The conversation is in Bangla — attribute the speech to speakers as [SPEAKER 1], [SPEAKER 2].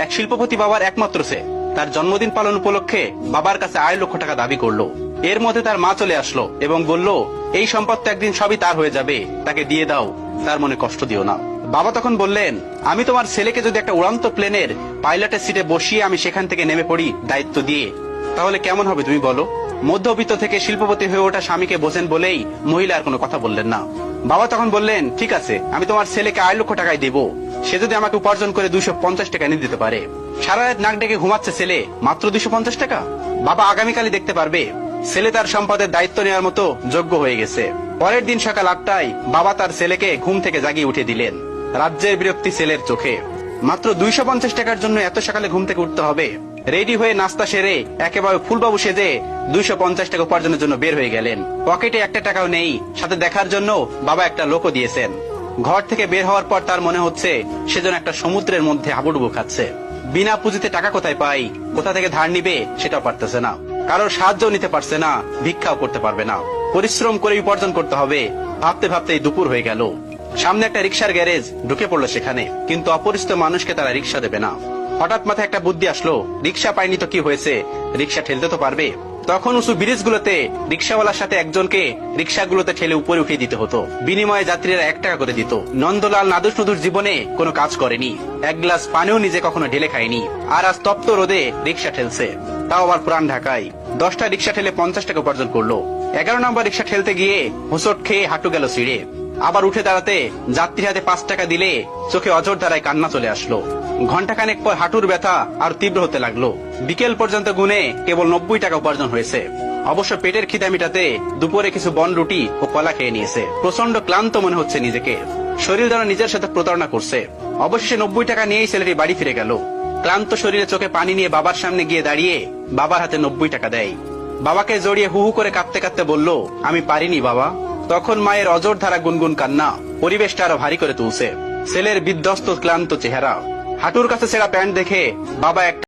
[SPEAKER 1] এক শিল্পপতি বাবার একমাত্র ছেলে তার জন্মদিন পালন উপলক্ষে বাবার কাছে 8 লক্ষ টাকা দাবি করলো। এর মধ্যে তার মা চলে আসলো এবং বলল, এই সম্পদ তো একদিন সবই তার হয়ে যাবে, তাকে দিয়ে দাও, তার মনে কষ্ট দিও না। বাবা তখন বললেন, আমি তোমার ছেলেকে যদি একটা উড়ান্ত প্লেনের পাইলটের সিটে বসিয়ে আমি সেখান থেকে নেমে পড়ি দায়িত্ব দিয়ে, তাহলে কেমন হবে তুমি বলো? মধ্যবিত্ত থেকে শিল্পপতি হয়ে ওঠা স্বামীকে বোঝেন বলেই মহিলা আর কোনো কথা বললেন না। বাবা তখন বললেন, ঠিক আছে, আমি তোমার ছেলেকে 8 লক্ষ টাকায় দেব, সে যদি আমাকে উপার্জন করে 250 টাকা এনে দিতে পারে। সারা রাত নাক ডেকে ঘুমাচ্ছে ছেলে, মাত্র 250 টাকা। বাবা আগামীকালই দেখতে পারবে ছেলে তার সম্পদের দায়িত্ব নেওয়ার মতো যোগ্য হয়ে গেছে। পরের দিন সকাল 8টায় বাবা তার ছেলেকে ঘুম থেকে জাগিয়ে উঠে দিলেন। রাজ্যের বিরক্তি ছেলের চোখে। মাত্র 250 টাকার জন্য এত সকালে ঘুম থেকে উঠতে হবে? রেডি হয়ে নাস্তা সেরে একেবারে ফুলবাবু সেজে 250 টাকা উপার্জনের জন্য বের হয়ে গেলেন। পকেটে একটা টাকাও নেই, সাথে দেখার জন্য বাবা একটা লোকও দিয়েছেন। ঘর থেকে বের হওয়ার পর তার মনে হচ্ছে সে যেন একটা সমুদ্রের মধ্যে হাবুডুবু খাচ্ছে। বিনা পুঁজিতে টাকা কোথায় পাই, কোথা থেকে ধার নিবে সেটাও পারতেছে না, কারোর সাহায্য নিতে পারছে না, ভিক্ষাও করতে পারবে না। পরিশ্রম করে উপার্জন করতে হবে, ভাবতে ভাবতেই দুপুর হয়ে গেল। সামনে একটা রিক্সার গ্যারেজ, ঢুকে পড়লো সেখানে, কিন্তু অপরিচিত মানুষকে তারা রিক্সা দেবে না। হঠাৎ মাথায় একটা বুদ্ধি আসলো, রিক্সা পাইনি তো কি হয়েছে, রিক্সা ঠেলতে তো পারবে। তখন উঁচু ব্রিজগুলোতে রিক্সাওয়ালার সাথে একজনকে রিক্সাগুলোতে ঠেলে উপরে উঠিয়ে দিতে হতো, বিনিময়ে যাত্রীরা 1 টাকা করে দিত। নন্দলাল নাদুস নুদুর জীবনে কোনো কাজ করেনি, এক গ্লাস পানিও নিজে কখনো ঢেলে খায়নি, আর আজ তপ্ত রোদে রিক্সা ঠেলছে, তাও আবার পুরান ঢাকায়। 10টা রিক্সা ঠেলে 50 টাকা উপার্জন করলো। 11 নম্বর রিক্সা ঠেলতে গিয়ে হোঁচট খেয়ে হাঁটু গেল ছিঁড়ে। আবার উঠে দাঁড়াতে যাত্রী হাতে 5 টাকা দিলে চোখে অঝোর ধারায় কান্না চলে আসলো। ঘন্টাখানেক পর হাঁটুর ব্যথা আর তীব্র হতে লাগলো। বিকেল পর্যন্ত গুনে কেবল 90 টাকা উপার্জন হয়েছে। অবশ্য পেটের খিদা মিটাতে দুপুরে কিছু বনরুটি ও কলা খেয়ে নিয়েছে। প্রচন্ড ক্লান্ত মনে হচ্ছে নিজেকে, শরীর যেন নিজের সাথে প্রতারণা করছে। অবশেষে 90 টাকা নিয়েই ছেলেটি বাড়ি ফিরে গেল। ক্লান্ত শরীরে চোখে পানি নিয়ে বাবার সামনে গিয়ে দাঁড়িয়ে বাবার হাতে 90 টাকা দেয়। বাবাকে জড়িয়ে হু হু করে কাঁদতে কাঁদতে বলল, আমি পারিনি বাবা। তখন মায়ের অজর ধারা গুনগুন কান্না পরিবেশটা আরো ভারী করে তুলছে। ছেলের বিধ্বস্ত ক্লান্ত চেহারা, হাঁটুর কাছে ছেঁড়া প্যান্ট দেখে বাবা একটা